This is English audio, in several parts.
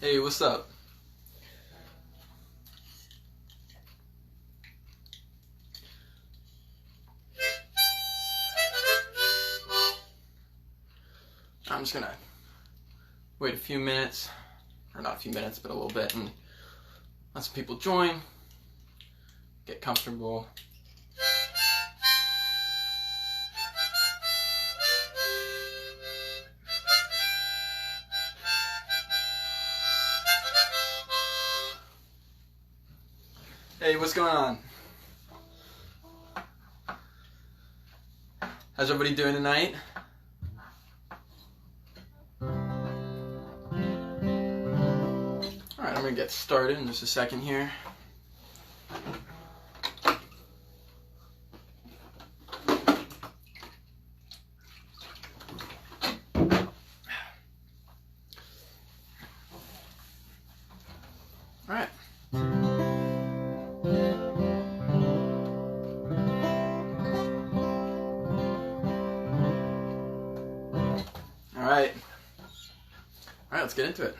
Hey, what's up? I'm just gonna wait a few minutes, or not a few minutes, but a little bit, and let some people join, get comfortable. Hey, what's going on? How's everybody doing tonight? Alright, I'm gonna get started in just a second here. Alright. Alright, let's get into it.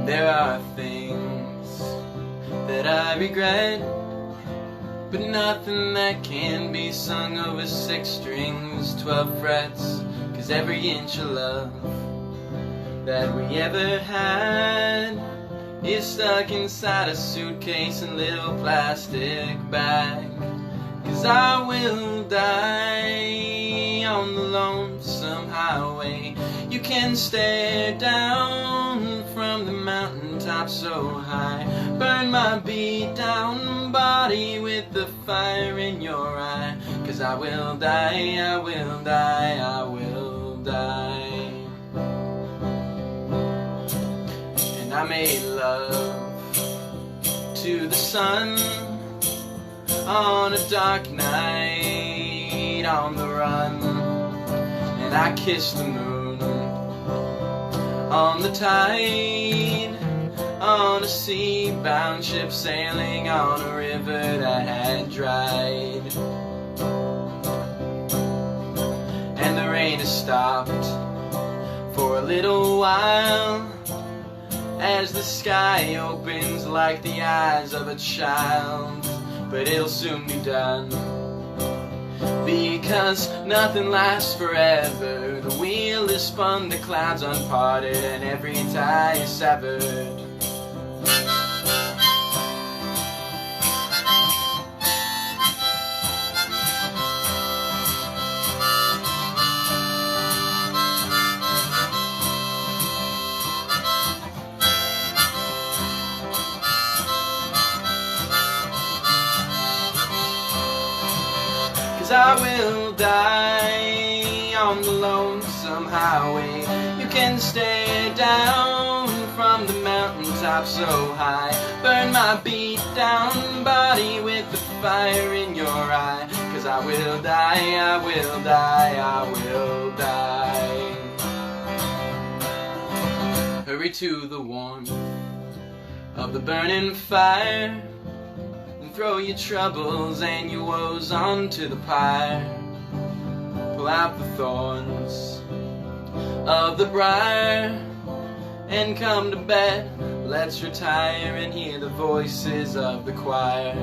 There are things that I regret, but nothing that can be sung over 6 strings, 12 frets, 'cause every inch of love that we ever had is stuck inside a suitcase and little plastic bag. 'Cause I will die on the lonesome highway. You can stare down from the mountaintop so high, burn my beat down body with the fire in your eye. 'Cause I will die, I will die, I will die. I made love to the sun on a dark night on the run, and I kissed the moon on the tide, on a sea-bound ship sailing on a river that had dried. And the rain has stopped for a little while as the sky opens like the eyes of a child. But it'll soon be done, because nothing lasts forever. The wheel is spun, the clouds unparted, and every tie is severed. 'Cause I will die on the lonesome highway. You can stare down from the mountaintop so high, burn my beat down body with the fire in your eye. 'Cause I will die, I will die, I will die. Hurry to the warmth of the burning fire, throw your troubles and your woes onto the pyre. Pull out the thorns of the briar and come to bed. Let's retire and hear the voices of the choir.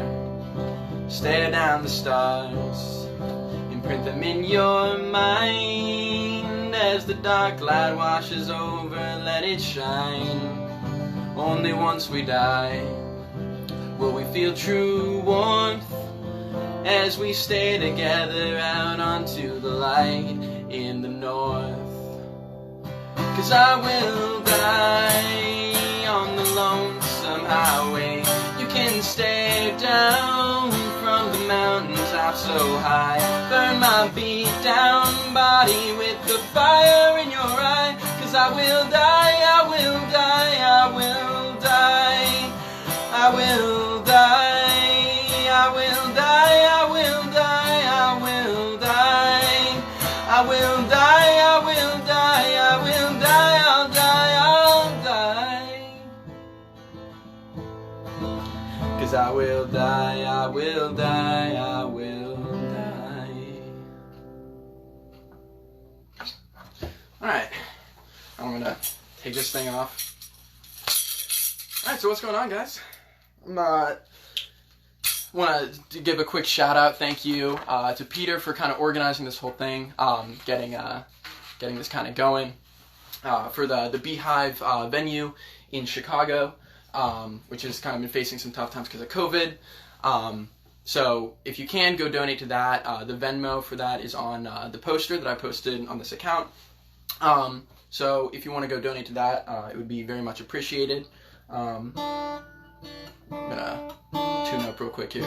Stare down the stars, imprint them in your mind. As the dark light washes over, let it shine. Only once we die will we feel true warmth, as we stay together out onto the light in the north. 'Cause I will die on the lonesome highway. You can stare down from the mountaintop so high, burn my beat down body with the fire in your eye. 'Cause I will die, I will die, I will die. I will die, I will die, I will die, I will die. I will die, I will die, I will die, I'll die, I'll die. 'cause I will die, I will die, I will die. Alright, I'm gonna take this thing off. Alright, so what's going on, guys? Want to give a quick shout out, thank you to Peter for kind of organizing this whole thing, getting this kind of going for the Beehive venue in Chicago, which has kind of been facing some tough times because of COVID. So if you can, go donate to that. The Venmo for that is on the poster that I posted on this account. So if you want to go donate to that, it would be very much appreciated. I'm gonna tune up real quick here.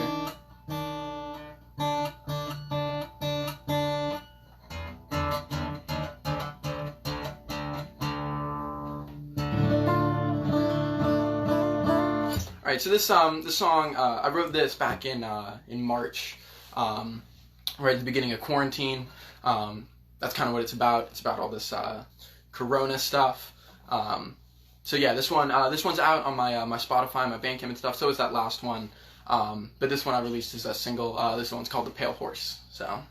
Alright, so this song, I wrote this back in March, right at the beginning of quarantine. That's kind of what it's about. It's about all this Corona stuff. So yeah, this one's out on my Spotify, my Bandcamp and stuff. So is that last one. But this one I released as a single. This one's called The Pale Horse. So.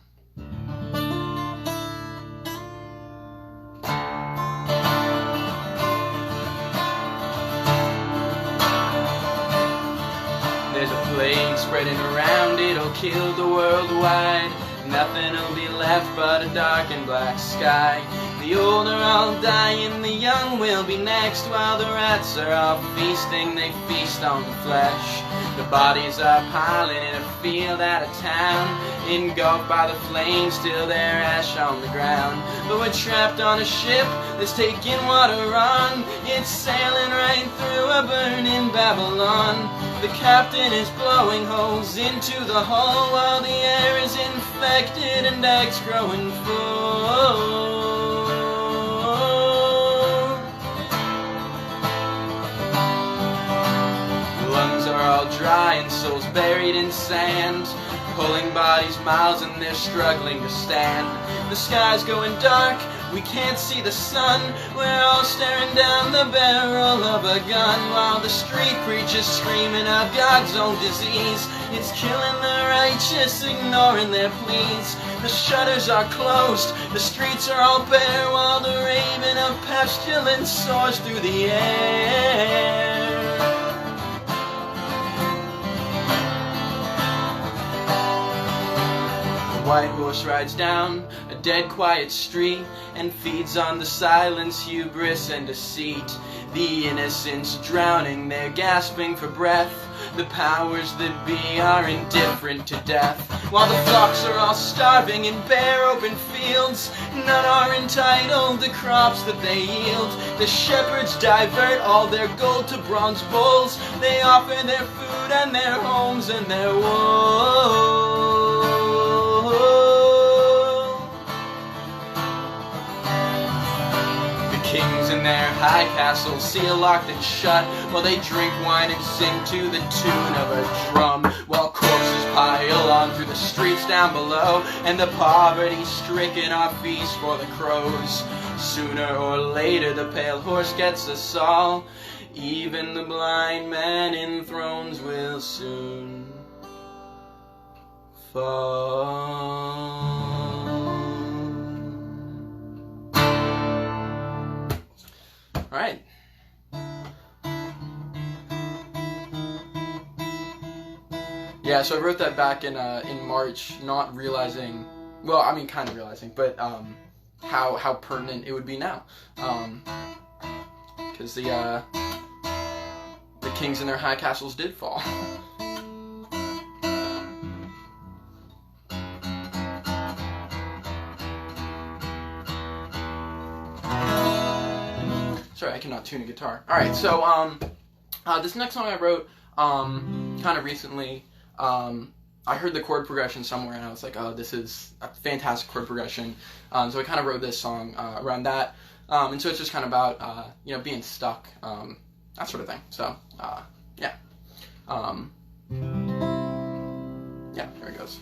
There's a plague spreading around, it'll kill the world wide. Nothing'll be left but a dark and black sky. The old are all dying, the young will be next. While the rats are all feasting, they feast on the flesh. The bodies are piling in a field out of town, engulfed by the flames till they're ash on the ground. But we're trapped on a ship that's taking water on. It's sailing right through a burning Babylon. The captain is blowing holes into the hull, while the air is infected and eggs growing full. Lungs are all dry and souls buried in sand, pulling bodies miles and they're struggling to stand. The sky's going dark, we can't see the sun. We're all staring down the barrel of a gun, while the street preachers screaming of God's own disease. It's killing the righteous, ignoring their pleas. The shutters are closed, the streets are all bare, while the raven of pestilence soars through the air. The white horse rides down a dead quiet street and feeds on the silence, hubris and deceit. The innocents drowning, they're gasping for breath. The powers that be are indifferent to death. While the flocks are all starving in bare open fields, none are entitled to crops that they yield. The shepherds divert all their gold to bronze bulls. They offer their food and their homes and their wool. Kings in their high castles seal locked and shut, while they drink wine and sing to the tune of a drum. While corpses pile on through the streets down below, and the poverty-stricken are feast for the crows. Sooner or later the pale horse gets us all. Even the blind man in thrones will soon fall. Alright. Yeah, so I wrote that back in March, not realizing, well, I mean, kind of realizing, but how pertinent it would be now. Because the kings in their high castles did fall. Sorry, I cannot tune a guitar. Alright, so this next song I wrote kind of recently. I heard the chord progression somewhere and I was like, oh, this is a fantastic chord progression. So I kind of wrote this song around that. And so it's just kind of about, you know, being stuck, that sort of thing. So, yeah. Yeah, here it goes.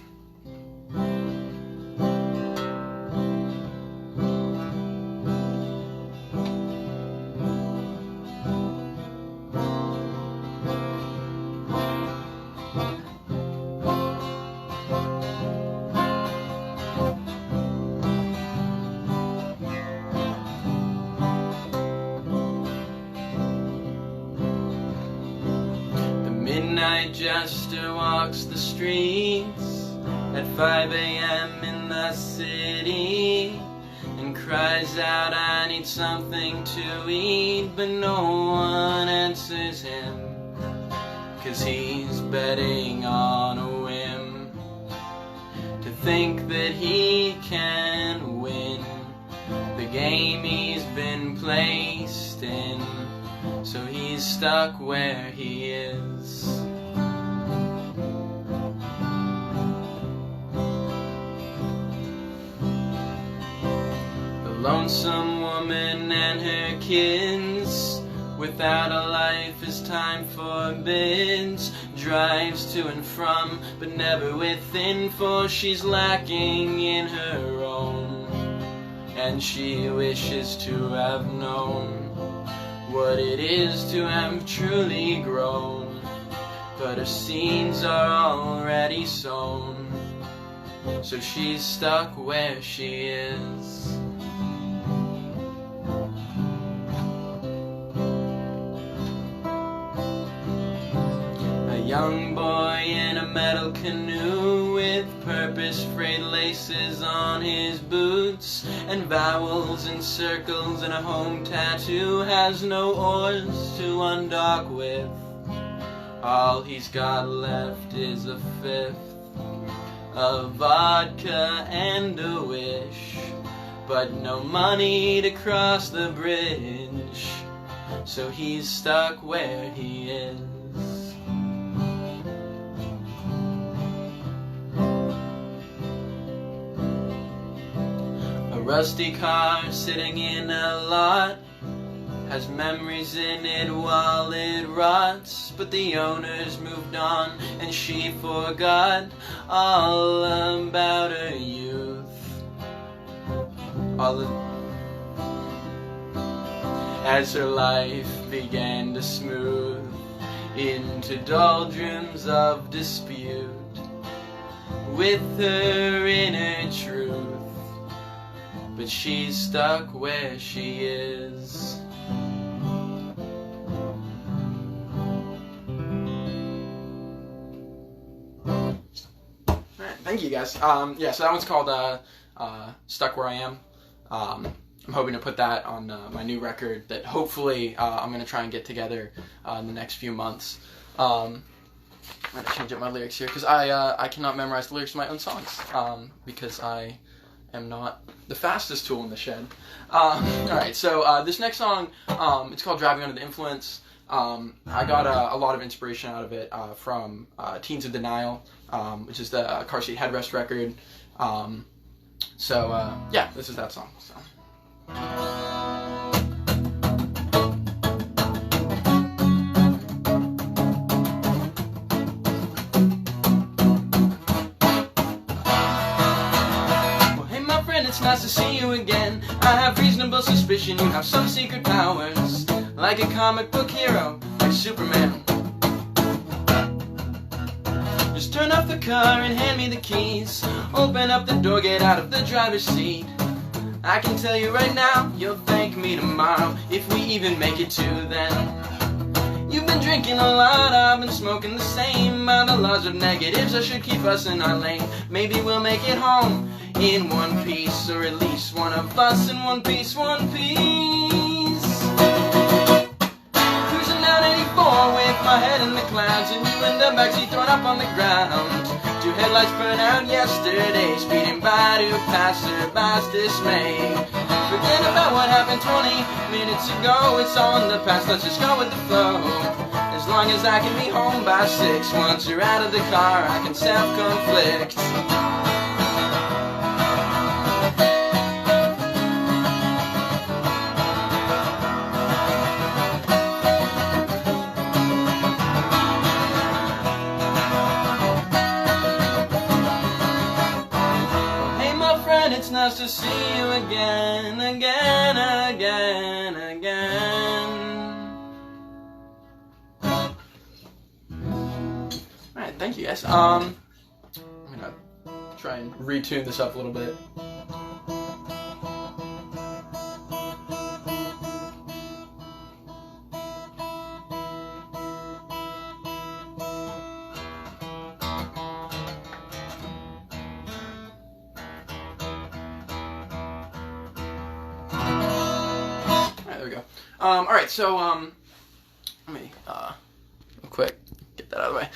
night jester walks the streets at 5 a.m. in the city and cries out, I need something to eat, but no one answers him, 'cause he's betting on a whim, to think that he can win the game he's been placed in, so he's stuck where he is. The lonesome woman and her kids, without a life as time forbids, drives to and from, but never within, for she's lacking in her own, and she wishes to have known what it is to have truly grown, but her seeds are already sown, so she's stuck where she is. A young boy in a metal canoe with purpose-frayed laces on his boots and vowels and circles and a home tattoo has no oars to undock with. All he's got left is a fifth of vodka and a wish, but no money to cross the bridge, so he's stuck where he is. A rusty car sitting in a lot has memories in it while it rots, but the owners moved on and she forgot all about her youth. As her life began to smooth into doldrums of dispute with her inner truth, but she's stuck where she is. Thank you guys. Yeah, so that one's called Stuck Where I Am. I'm hoping to put that on my new record that hopefully I'm going to try and get together in the next few months. I'm going to change up my lyrics here because I cannot memorize the lyrics to my own songs because I am not the fastest tool in the shed. Alright, so this next song, it's called Driving Under the Influence. I got a lot of inspiration out of it from Teens of Denial, which is the Car Seat Headrest record. Yeah, this is that song. So. Well, hey my friend, it's nice to see you again. I have reasonable suspicion you have some secret powers, like a comic book hero, like Superman. Just turn off the car and hand me the keys. Open up the door, get out of the driver's seat. I can tell you right now, you'll thank me tomorrow, if we even make it to then. You've been drinking a lot, I've been smoking the same. By the laws of negatives, I should keep us in our lane. Maybe we'll make it home in one piece, or at least one of us in one piece, one piece. Cruising down 84 with my head in the clouds, and you in the backseat thrown up on the ground. Two headlights burned out yesterday, speeding by to passerby's dismay. Forget about what happened 20 minutes ago, it's all in the past, let's just go with the flow. As long as I can be home by 6, once you're out of the car, I can self-conflict. It's nice to see you again, again, again, again. Alright, thank you guys. I'm gonna try and retune this up a little bit. there we go. Alright, so, let me, real quick, get that out of the way.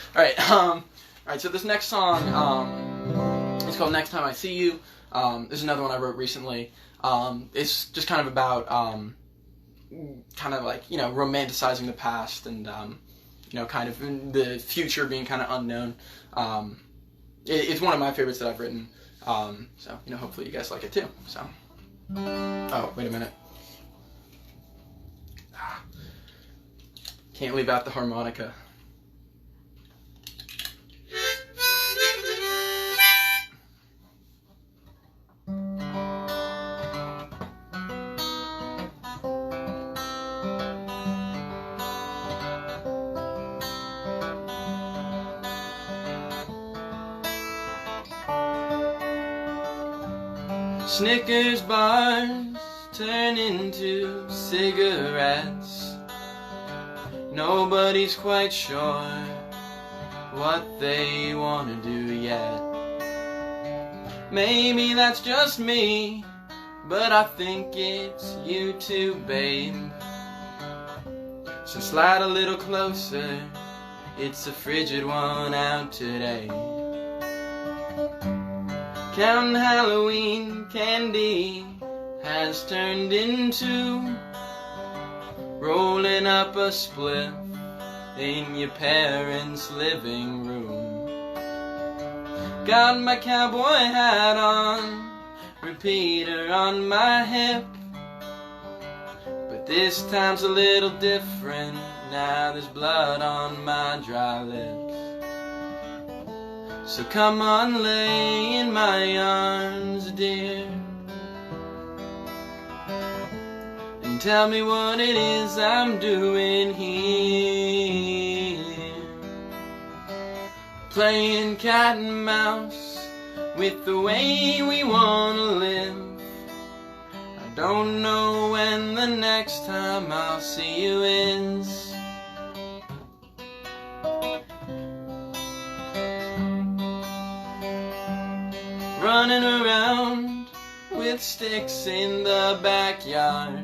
Alright, so this next song, it's called Next Time I See You. There's another one I wrote recently. It's just kind of about, kind of like, you know, romanticizing the past and, you know, kind of the future being kind of unknown. It's one of my favorites that I've written. So, you know, hopefully you guys like it too. So, oh, wait a minute. Can't leave out the harmonica. Snickers bars turn into cigarettes. Nobody's quite sure what they want to do yet. Maybe that's just me, but I think it's you too, babe. So slide a little closer, it's a frigid one out today. Counting Halloween candy has turned into rolling up a spliff in your parents' living room. Got my cowboy hat on, repeater on my hip, but this time's a little different. Now there's blood on my dry lips. So come on, lay in my arms, dear, and tell me what it is I'm doing here. Playing cat and mouse with the way we wanna live. I don't know when the next time I'll see you is. Running around with sticks in the backyard.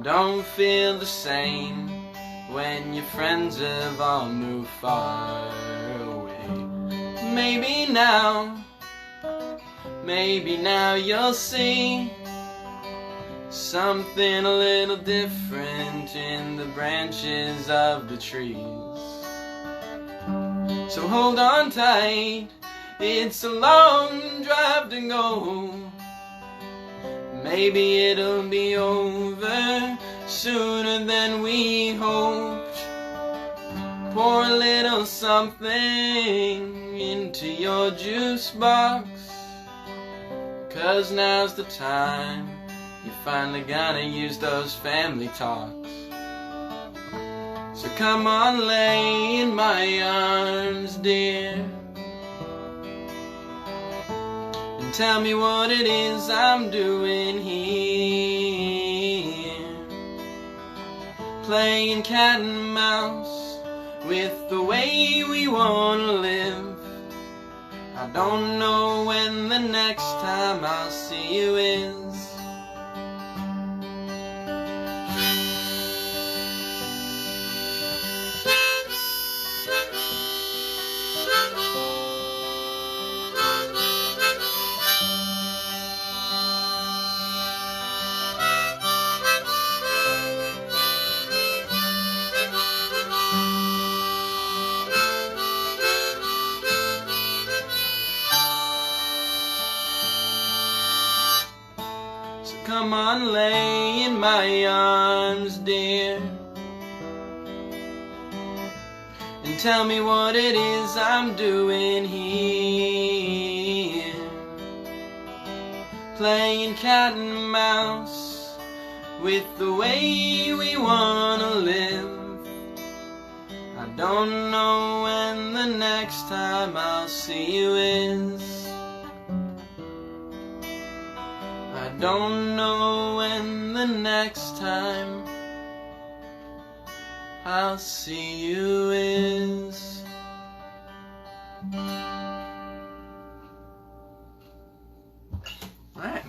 Don't feel the same when your friends have all moved far away. Maybe now you'll see something a little different in the branches of the trees. So hold on tight, it's a long drive to go. Maybe it'll be over sooner than we hoped. Pour a little something into your juice box, 'cause now's the time you finally gotta use those family talks. So come on, lay in my arms, dear, and tell me what it is I'm doing here. Playing cat and mouse with the way we wanna live. I don't know when the next time I'll see you is. Come on, lay in my arms, dear, and tell me what it is I'm doing here. Playing cat and mouse with the way we wanna live. I don't know when the next time I'll see you is. I don't know when the next time I'll see you is. Alright.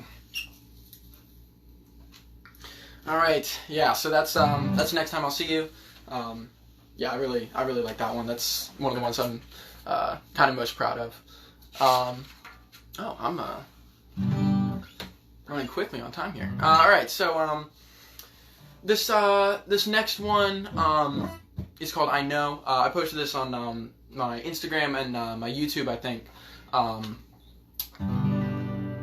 right, yeah. So that's Next Time I'll See You. Yeah, I really like that one. That's one of the ones I'm kind of most proud of. Oh, I'm running quickly on time here. All right, so this next one is called I Know. I posted this on my Instagram and my YouTube, I think.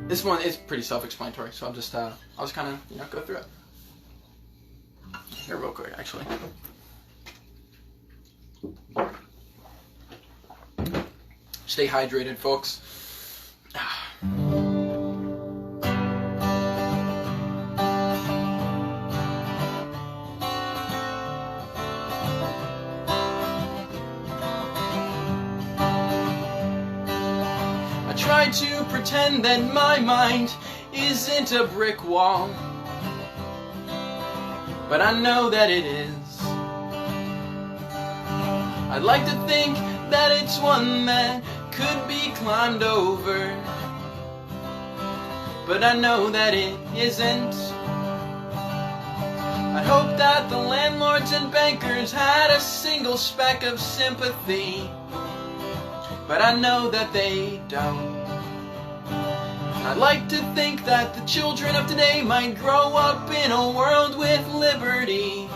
This one is pretty self-explanatory, so I'll just kind of go through it here real quick, actually. Stay hydrated, folks. I try to pretend that my mind isn't a brick wall, but I know that it is. I'd like to think that it's one that could be climbed over, but I know that it isn't. I hope that the landlords and bankers had a single speck of sympathy, but I know that they don't. I'd like to think that the children of today might grow up in a world with liberty,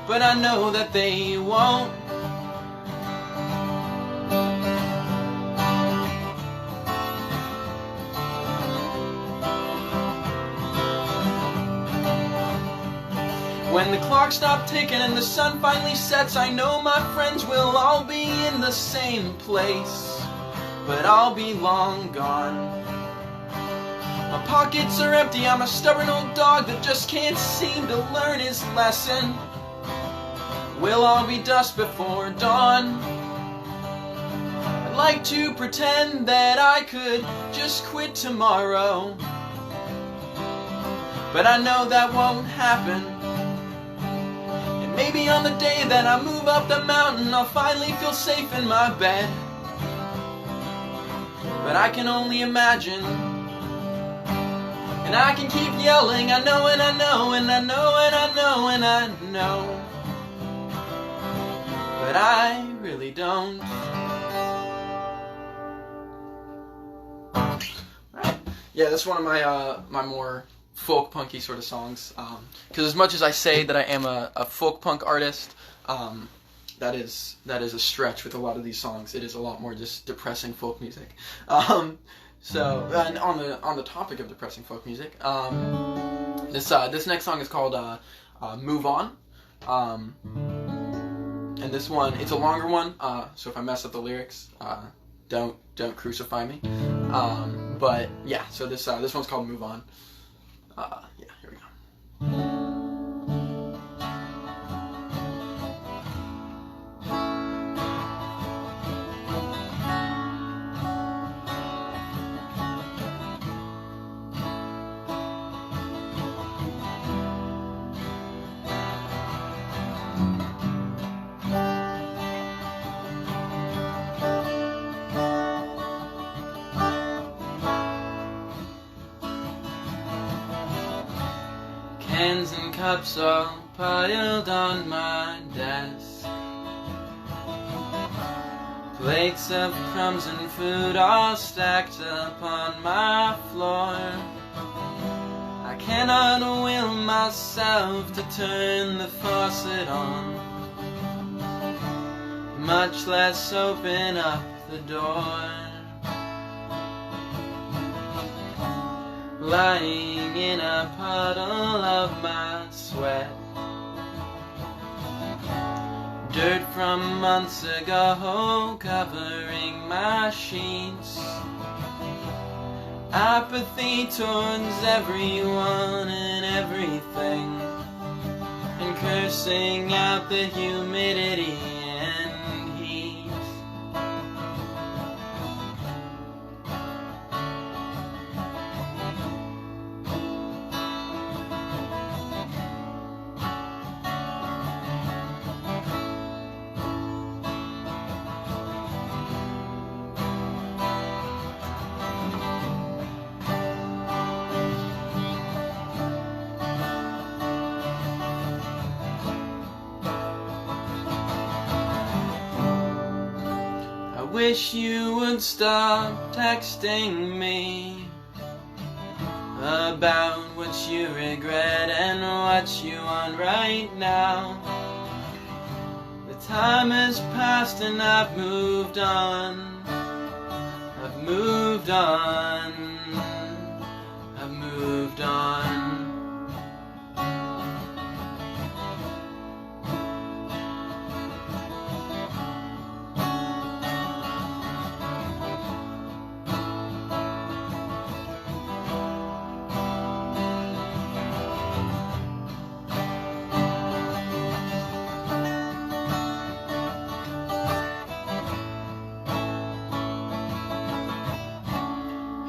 but I know that they won't. When the clock stops ticking and the sun finally sets, I know my friends will all be in the same place, but I'll be long gone. My pockets are empty, I'm a stubborn old dog that just can't seem to learn his lesson. We'll all be dust before dawn. I'd like to pretend that I could just quit tomorrow, but I know that won't happen. And maybe on the day that I move up the mountain, I'll finally feel safe in my bed. But I can only imagine. And I can keep yelling, I know and I know and I know and I know and I know, but I really don't. Yeah, that's one of my more folk punky sort of songs. Because as much as I say that I am a folk punk artist, that is a stretch with a lot of these songs. It is a lot more just depressing folk music. So, and on the topic of depressing folk music, this next song is called "Move On," and this one, it's a longer one. So if I mess up the lyrics, don't crucify me. But yeah, so this one's called "Move On." Yeah, here we go. Cans and cups all piled on my desk, plates of crumbs and food all stacked upon my floor. I cannot will myself to turn the faucet on, much less open up the door. Lying in a puddle of my sweat, dirt from months ago covering my sheets, apathy towards everyone and everything, and cursing out the humidity and heat. wish you would stop texting me about what you regret and what you want right now. The time has passed and I've moved on. I've moved on. I've moved on.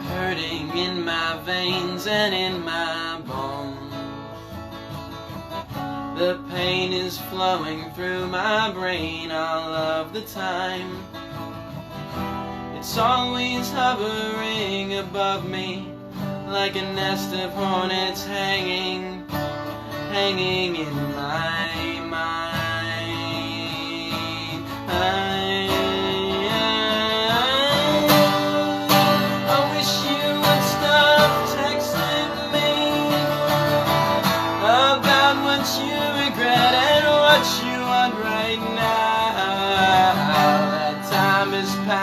Hurting in my veins and in my bones. The pain is flowing through my brain all of the time. It's always hovering above me like a nest of hornets hanging in my mind.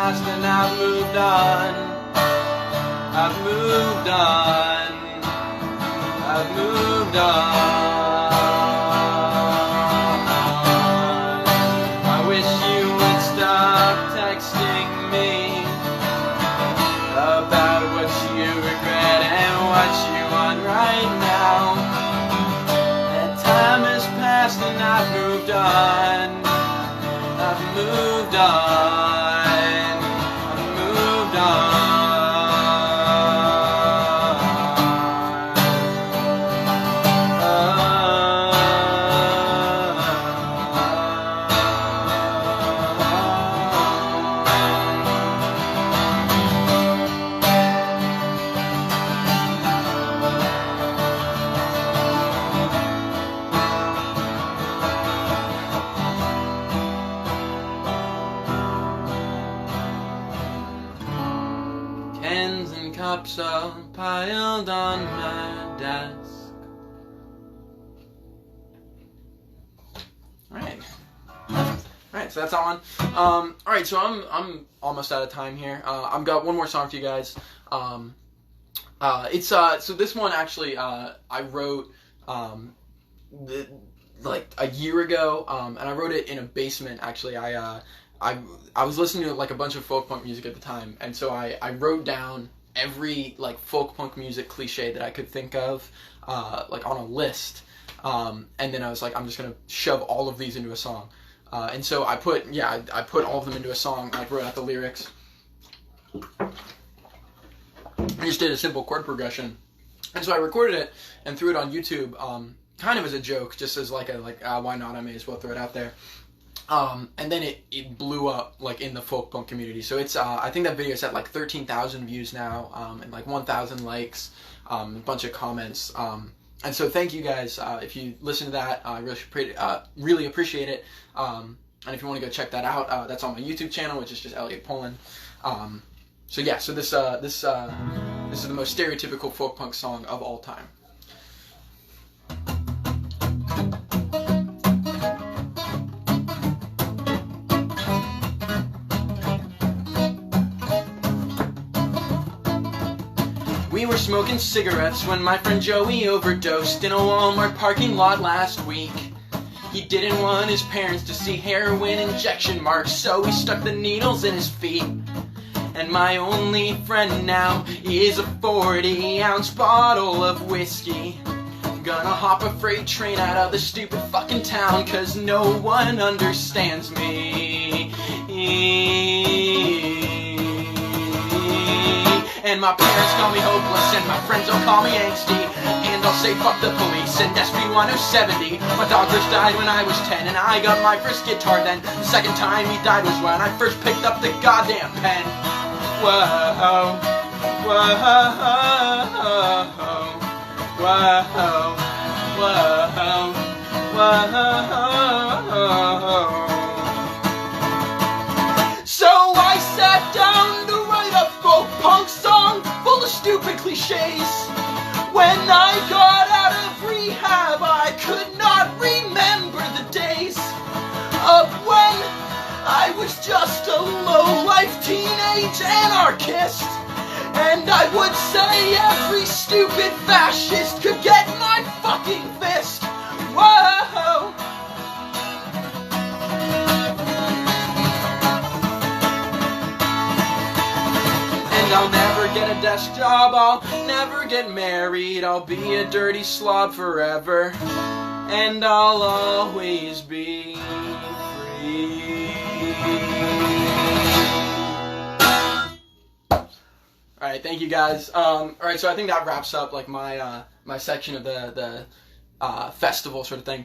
And I've moved on. I've moved on. I've moved on. I wish you would stop texting me about what you regret and what you want right now. That time has passed and I've moved on. I've moved on. Pens and cups all piled on my desk. Alright, so that's that one. Alright, so I'm almost out of time here. I've got one more song for you guys. So this one actually I wrote like a year ago, and I wrote it in a basement. Actually, I was listening to like a bunch of folk punk music at the time, and so I wrote down every like folk punk music cliche that I could think of, like on a list, and then I was like, I'm just gonna shove all of these into a song, and so I put all of them into a song. I wrote out the lyrics. I just did a simple chord progression, and so I recorded it and threw it on YouTube, kind of as a joke, just as like why not? I may as well throw it out there. And then it blew up like in the folk punk community. So it's I think that video's at like 13,000 views now, and like 1,000 likes, a bunch of comments. And so thank you guys if you listen to that. I really appreciate it. And if you want to go check that out, that's on my YouTube channel, which is just Elliot Pullen. So yeah, so this is the most stereotypical folk punk song of all time. We were smoking cigarettes when my friend Joey overdosed in a Walmart parking lot last week. He didn't want his parents to see heroin injection marks, so he stuck the needles in his feet. And my only friend now is a 40-ounce bottle of whiskey. Gonna hop a freight train out of this stupid fucking town, 'cause no one understands me. And my parents call me hopeless, and my friends all call me angsty. And I'll say fuck the police and SB1070. My dog first died when I was 10, and I got my first guitar then. The second time he died was when I first picked up the goddamn pen. Whoa, whoa, whoa, whoa, whoa. So I said, cliches. When I got out of rehab, I could not remember the days of when I was just a low-life teenage anarchist. And I would say every stupid fascist could get my fucking fist. Whoa! And I'll never get a desk job, I'll never get married, I'll be a dirty slob forever, and I'll always be free. Alright, thank you guys. Alright, so I think that wraps up like my my section of the festival sort of thing.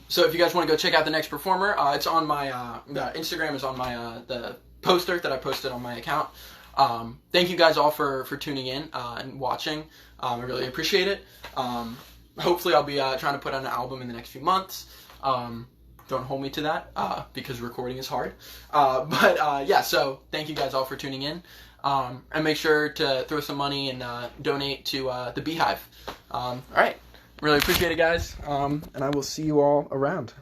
So if you guys want to go check out the next performer, it's on my the Instagram is on my the poster that I posted on my account. Thank you guys all for tuning in and watching. I really appreciate it. Hopefully I'll be trying to put out an album in the next few months. Don't hold me to that because recording is hard. But yeah, so thank you guys all for tuning in. And make sure to throw some money and donate to the Beehive. Alright, really appreciate it, guys. And I will see you all around.